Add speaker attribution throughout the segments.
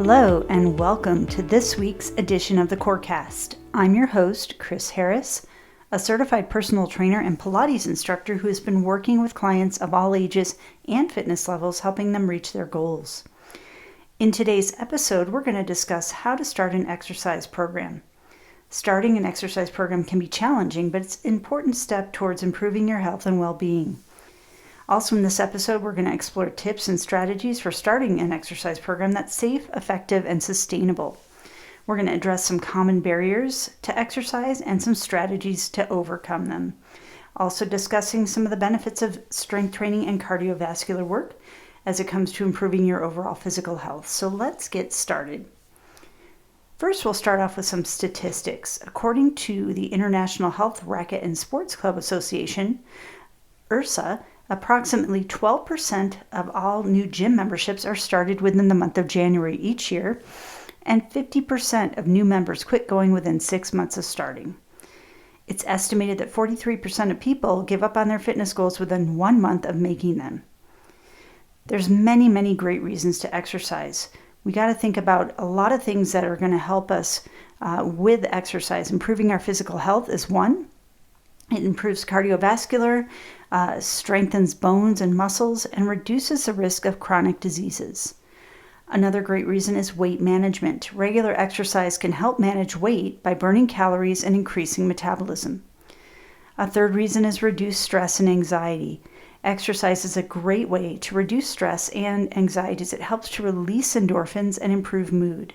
Speaker 1: Hello and welcome to this week's edition of the CoreCast. I'm your host, Chris Harris, a certified personal trainer and Pilates instructor who has been working with clients of all ages and fitness levels, helping them reach their goals. In today's episode, we're going to discuss how to start an exercise program. Starting an exercise program can be challenging, but it's an important step towards improving your health and well-being. Also in this episode, we're going to explore tips and strategies for starting an exercise program that's safe, effective, and sustainable. We're going to address some common barriers to exercise and some strategies to overcome them. Also discussing some of the benefits of strength training and cardiovascular work as it comes to improving your overall physical health. So let's get started. First, we'll start off with some statistics. According to the International Health Racquet and Sports Club Association, IHRSA, approximately 12% of all new gym memberships are started within the month of January each year, and 50% of new members quit going within 6 months of starting. It's estimated that 43% of people give up on their fitness goals within 1 month of making them. There's many great reasons to exercise. We got to think about a lot of things that are going to help us with exercise. Improving our physical health is one. It improves cardiovascular, strengthens bones and muscles, and reduces the risk of chronic diseases. Another great reason is weight management. Regular exercise can help manage weight by burning calories and increasing metabolism. A third reason is reduce stress and anxiety. Exercise is a great way to reduce stress and anxiety as it helps to release endorphins and improve mood.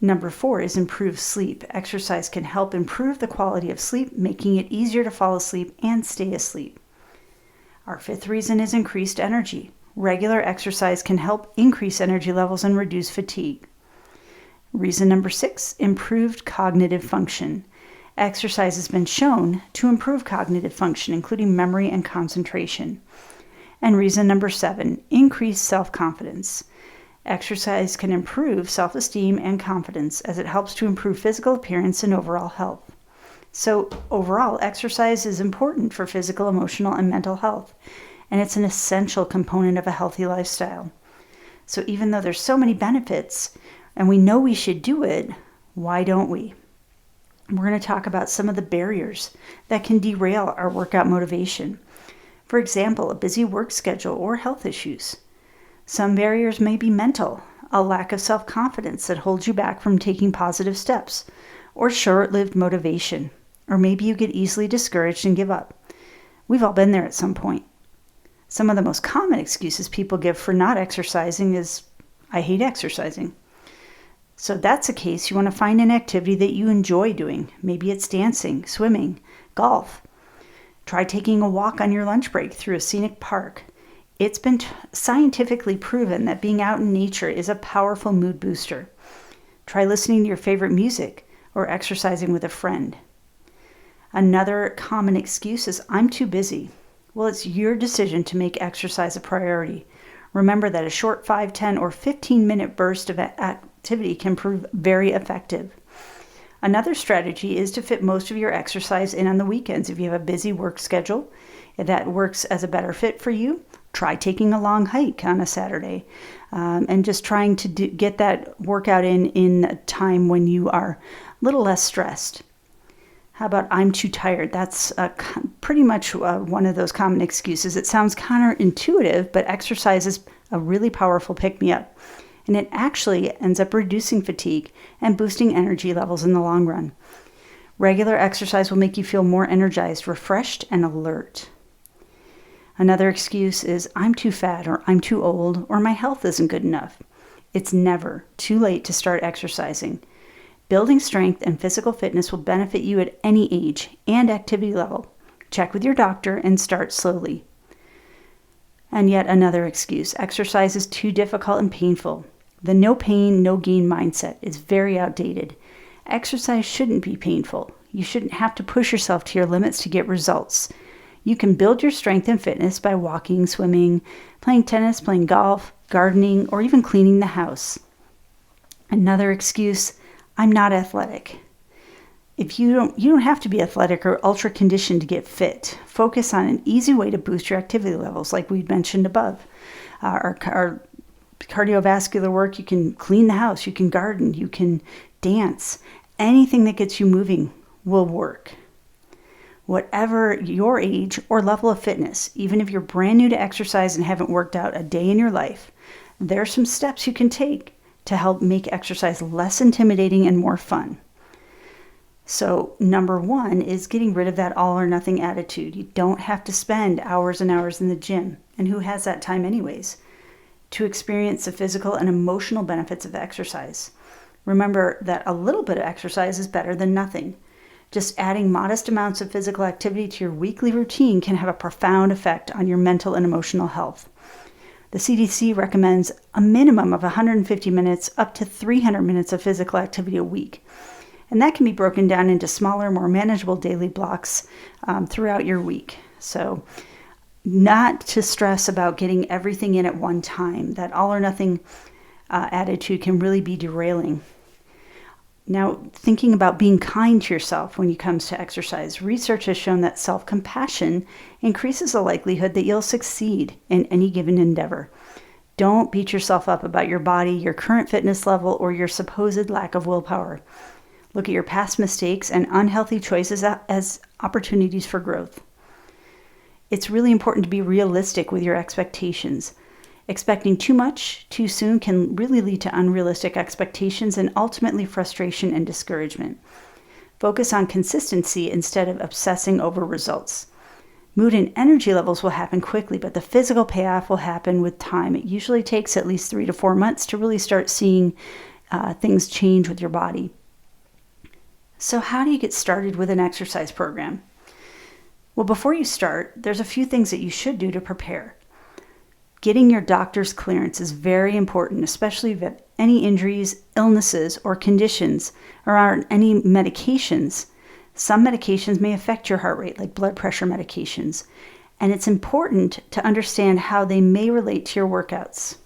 Speaker 1: Number 4 is improve sleep. Exercise can help improve the quality of sleep, making it easier to fall asleep and stay asleep. Our 5th reason is increased energy. Regular exercise can help increase energy levels and reduce fatigue. Reason number 6, improved cognitive function. Exercise has been shown to improve cognitive function, including memory and concentration. And reason number 7, increased self-confidence. Exercise can improve self-esteem and confidence as it helps to improve physical appearance and overall health. So overall, exercise is important for physical, emotional, and mental health, and it's an essential component of a healthy lifestyle. So even though there's so many benefits, and we know we should do it, why don't we? We're going to talk about some of the barriers that can derail our workout motivation. For example, a busy work schedule or health issues. Some barriers may be mental, a lack of self-confidence that holds you back from taking positive steps, or short-lived motivation, or maybe you get easily discouraged and give up. We've all been there at some point. Some of the most common excuses people give for not exercising is, I hate exercising. So if that's the case, you want to find an activity that you enjoy doing. Maybe it's dancing, swimming, golf. Try taking a walk on your lunch break through a scenic park. It's been scientifically proven that being out in nature is a powerful mood booster. Try listening to your favorite music or exercising with a friend. Another common excuse is, I'm too busy. Well, it's your decision to make exercise a priority. Remember that a short 5, 10, or 15-minute burst of activity can prove very effective. Another strategy is to fit most of your exercise in on the weekends. If you have a busy work schedule, if that works as a better fit for you, try taking a long hike on a Saturday and just trying to get that workout in a time when you are a little less stressed. How about I'm too tired? That's pretty much one of those common excuses. It sounds counterintuitive, but exercise is a really powerful pick-me-up. And it actually ends up reducing fatigue and boosting energy levels in the long run. Regular exercise will make you feel more energized, refreshed, and alert. Another excuse is, I'm too fat, or I'm too old, or my health isn't good enough. It's never too late to start exercising. Building strength and physical fitness will benefit you at any age and activity level. Check with your doctor and start slowly. And yet another excuse, exercise is too difficult and painful. The no pain, no gain mindset is very outdated. Exercise shouldn't be painful. You shouldn't have to push yourself to your limits to get results. You can build your strength and fitness by walking, swimming, playing tennis, playing golf, gardening, or even cleaning the house. Another excuse, I'm not athletic. If you don't have to be athletic or ultra conditioned to get fit. Focus on an easy way to boost your activity levels, like we mentioned above. Our cardiovascular work, you can clean the house, you can garden, you can dance. Anything that gets you moving will work. Whatever your age or level of fitness, even if you're brand new to exercise and haven't worked out a day in your life, there are some steps you can take to help make exercise less intimidating and more fun. So number one is getting rid of that all or nothing attitude. You don't have to spend hours and hours in the gym, and who has that time anyways, to experience the physical and emotional benefits of exercise. Remember that a little bit of exercise is better than nothing. Just adding modest amounts of physical activity to your weekly routine can have a profound effect on your mental and emotional health. The CDC recommends a minimum of 150 minutes up to 300 minutes of physical activity a week. And that can be broken down into smaller, more manageable daily blocks throughout your week. So not to stress about getting everything in at one time. That all or nothing attitude can really be derailing. Now, thinking about being kind to yourself when it comes to exercise, research has shown that self-compassion increases the likelihood that you'll succeed in any given endeavor. Don't beat yourself up about your body, your current fitness level, or your supposed lack of willpower. Look at your past mistakes and unhealthy choices as opportunities for growth. It's really important to be realistic with your expectations. Expecting too much too soon can really lead to unrealistic expectations and ultimately frustration and discouragement. Focus on consistency instead of obsessing over results. Mood and energy levels will happen quickly, but the physical payoff will happen with time. It usually takes at least 3 to 4 months to really start seeing things change with your body. So how do you get started with an exercise program? Well, before you start, there's a few things that you should do to prepare. Getting your doctor's clearance is very important, especially if you have any injuries, illnesses, or conditions, or on any medications. Some medications may affect your heart rate, like blood pressure medications, and it's important to understand how they may relate to your workouts.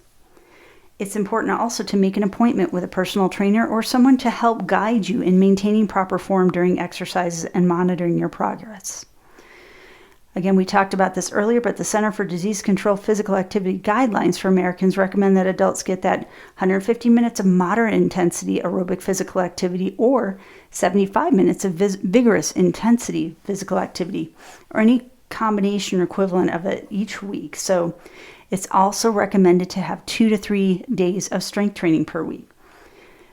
Speaker 1: It's important also to make an appointment with a personal trainer or someone to help guide you in maintaining proper form during exercises and monitoring your progress. Again, we talked about this earlier, but the Center for Disease Control Physical Activity Guidelines for Americans recommend that adults get that 150 minutes of moderate intensity aerobic physical activity or 75 minutes of vigorous intensity physical activity, or any combination or equivalent of it each week. So it's also recommended to have 2 to 3 days of strength training per week.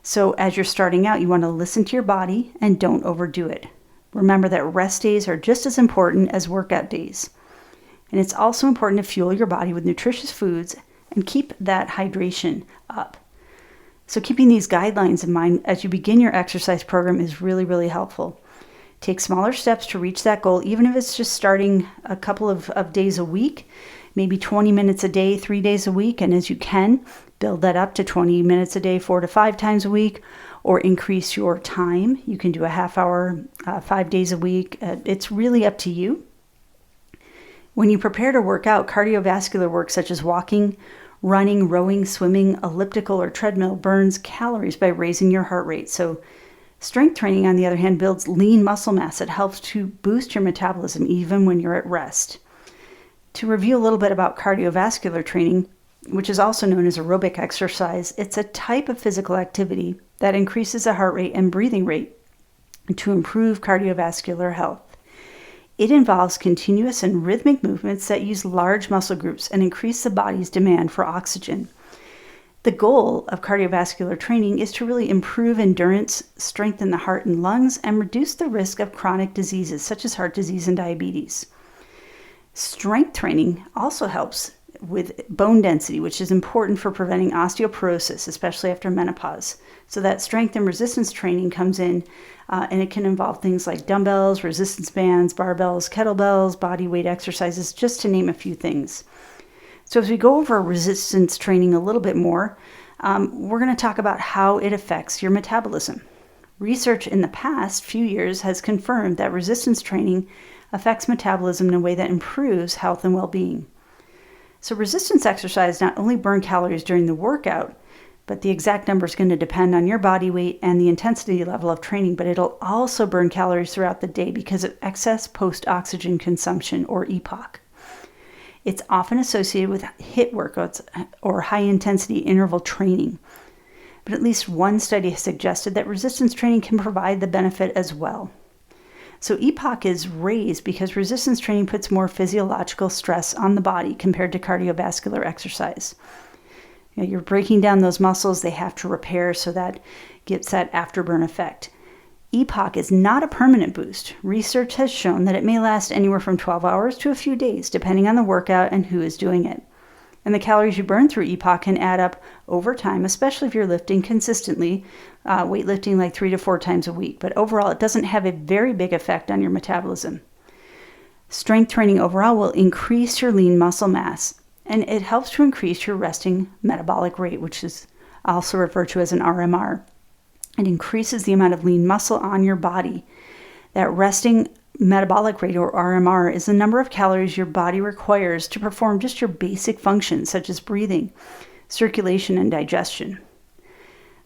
Speaker 1: So as you're starting out, you want to listen to your body and don't overdo it. Remember that rest days are just as important as workout days. And it's also important to fuel your body with nutritious foods and keep that hydration up. So keeping these guidelines in mind as you begin your exercise program is really, really helpful. Take smaller steps to reach that goal, even if it's just starting a couple of days a week, maybe 20 minutes a day, 3 days a week. And as you can, build that up to 20 minutes a day, 4 to 5 times a week, or increase your time. You can do a half hour, 5 days a week. It's really up to you. When you prepare to work out, cardiovascular work such as walking, running, rowing, swimming, elliptical, or treadmill burns calories by raising your heart rate. So strength training, on the other hand, builds lean muscle mass. It helps to boost your metabolism even when you're at rest. To review a little bit about cardiovascular training, which is also known as aerobic exercise, it's a type of physical activity that increases the heart rate and breathing rate to improve cardiovascular health. It involves continuous and rhythmic movements that use large muscle groups and increase the body's demand for oxygen. The goal of cardiovascular training is to really improve endurance, strengthen the heart and lungs, and reduce the risk of chronic diseases such as heart disease and diabetes. Strength training also helps with bone density, which is important for preventing osteoporosis, especially after menopause. So that strength and resistance training comes in, and it can involve things like dumbbells, resistance bands, barbells, kettlebells, body weight exercises, just to name a few things. So as we go over resistance training a little bit more, we're going to talk about how it affects your metabolism. Research in the past few years has confirmed that resistance training affects metabolism in a way that improves health and well-being. So resistance exercise not only burn calories during the workout, but the exact number is going to depend on your body weight and the intensity level of training, but it'll also burn calories throughout the day because of excess post-oxygen consumption, or EPOC. It's often associated with HIIT workouts or high-intensity interval training. But at least one study has suggested that resistance training can provide the benefit as well. So EPOC is raised because resistance training puts more physiological stress on the body compared to cardiovascular exercise. You're breaking down those muscles, they have to repair, so that gets that afterburn effect. EPOC is not a permanent boost. Research has shown that it may last anywhere from 12 hours to a few days, depending on the workout and who is doing it. And the calories you burn through EPOC can add up over time, especially if you're lifting consistently, weightlifting like 3 to 4 times a week. But overall, it doesn't have a very big effect on your metabolism. Strength training overall will increase your lean muscle mass, and it helps to increase your resting metabolic rate, which is also referred to as an RMR. It increases the amount of lean muscle on your body. That resting metabolic rate, or RMR, is the number of calories your body requires to perform just your basic functions, such as breathing, circulation, and digestion.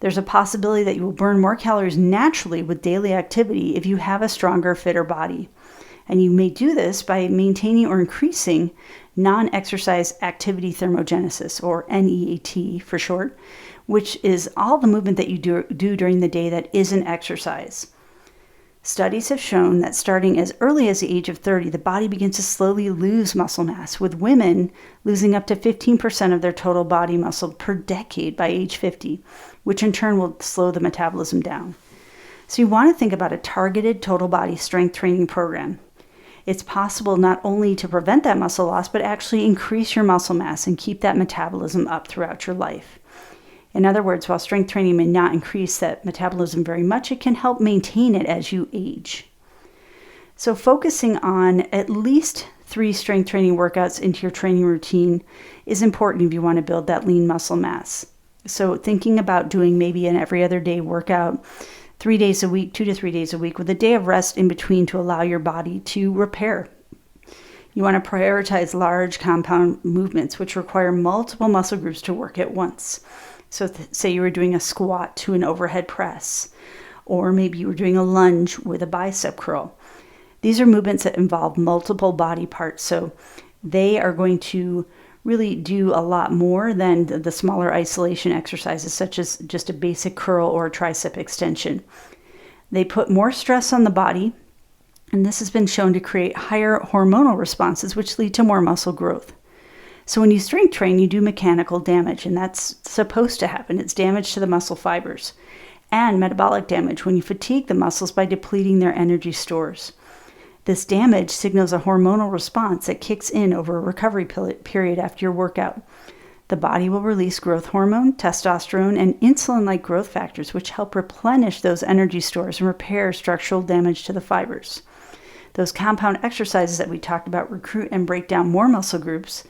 Speaker 1: There's a possibility that you will burn more calories naturally with daily activity if you have a stronger, fitter body. And you may do this by maintaining or increasing non-exercise activity thermogenesis, or NEAT for short, which is all the movement that you do during the day that isn't exercise. Studies have shown that starting as early as the age of 30, the body begins to slowly lose muscle mass, with women losing up to 15% of their total body muscle per decade by age 50, which in turn will slow the metabolism down. So you want to think about a targeted total body strength training program. It's possible not only to prevent that muscle loss, but actually increase your muscle mass and keep that metabolism up throughout your life. In other words, while strength training may not increase that metabolism very much, it can help maintain it as you age. So focusing on at least 3 strength training workouts into your training routine is important if you want to build that lean muscle mass. So thinking about doing maybe an every other day workout 3 days a week, 2 to 3 days a week, with a day of rest in between to allow your body to repair. You want to prioritize large compound movements, which require multiple muscle groups to work at once. So say you were doing a squat to an overhead press, or maybe you were doing a lunge with a bicep curl. These are movements that involve multiple body parts, so they are going to really do a lot more than the smaller isolation exercises, such as just a basic curl or a tricep extension. They put more stress on the body, and this has been shown to create higher hormonal responses, which lead to more muscle growth. So when you strength train, you do mechanical damage, and that's supposed to happen. It's damage to the muscle fibers, and metabolic damage when you fatigue the muscles by depleting their energy stores. This damage signals a hormonal response that kicks in over a recovery period after your workout. The body will release growth hormone, testosterone, and insulin-like growth factors, which help replenish those energy stores and repair structural damage to the fibers. Those compound exercises that we talked about recruit and break down more muscle groups.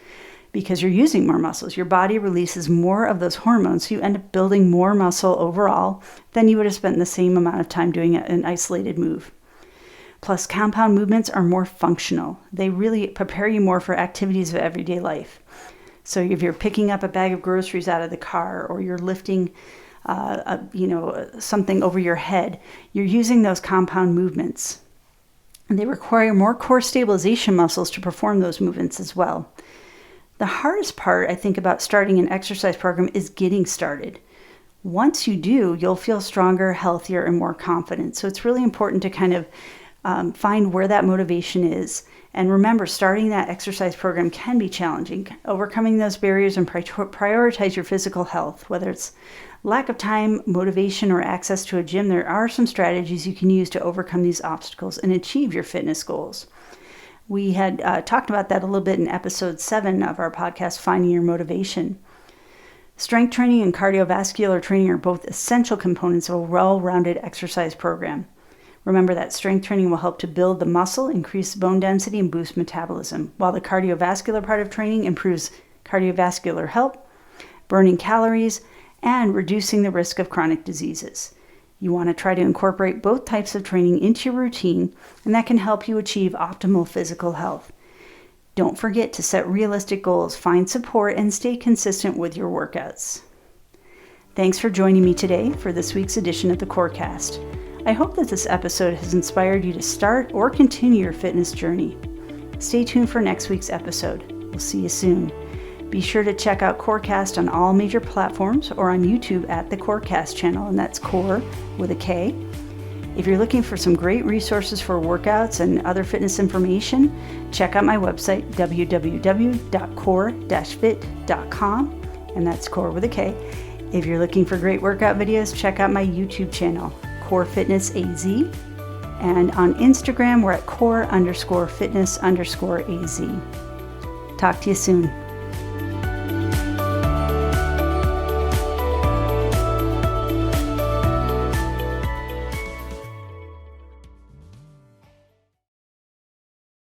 Speaker 1: Because you're using more muscles, your body releases more of those hormones, so you end up building more muscle overall than you would have spent the same amount of time doing an isolated move. Plus, compound movements are more functional. They really prepare you more for activities of everyday life. So if you're picking up a bag of groceries out of the car, or you're lifting something over your head, you're using those compound movements. And they require more core stabilization muscles to perform those movements as well. The hardest part, I think, about starting an exercise program is getting started. Once you do, you'll feel stronger, healthier, and more confident. So it's really important to kind of find where that motivation is. And remember, starting that exercise program can be challenging. Overcoming those barriers and prioritize your physical health, whether it's lack of time, motivation, or access to a gym. There are some strategies you can use to overcome these obstacles and achieve your fitness goals. We had talked about that a little bit in episode 7 of our podcast, Finding Your Motivation. Strength training and cardiovascular training are both essential components of a well-rounded exercise program. Remember that strength training will help to build the muscle, increase bone density, and boost metabolism, while the cardiovascular part of training improves cardiovascular health, burning calories, and reducing the risk of chronic diseases. You want to try to incorporate both types of training into your routine, and that can help you achieve optimal physical health. Don't forget to set realistic goals, find support, and stay consistent with your workouts. Thanks for joining me today for this week's edition of the CoreCast. I hope that this episode has inspired you to start or continue your fitness journey. Stay tuned for next week's episode. We'll see you soon. Be sure to check out CoreCast on all major platforms or on YouTube at the CoreCast channel, and that's Core with a K. If you're looking for some great resources for workouts and other fitness information, check out my website, www.core-fit.com, and that's Core with a K. If you're looking for great workout videos, check out my YouTube channel, Core Fitness AZ. And on Instagram, we're at core_fitness_AZ. Talk to you soon.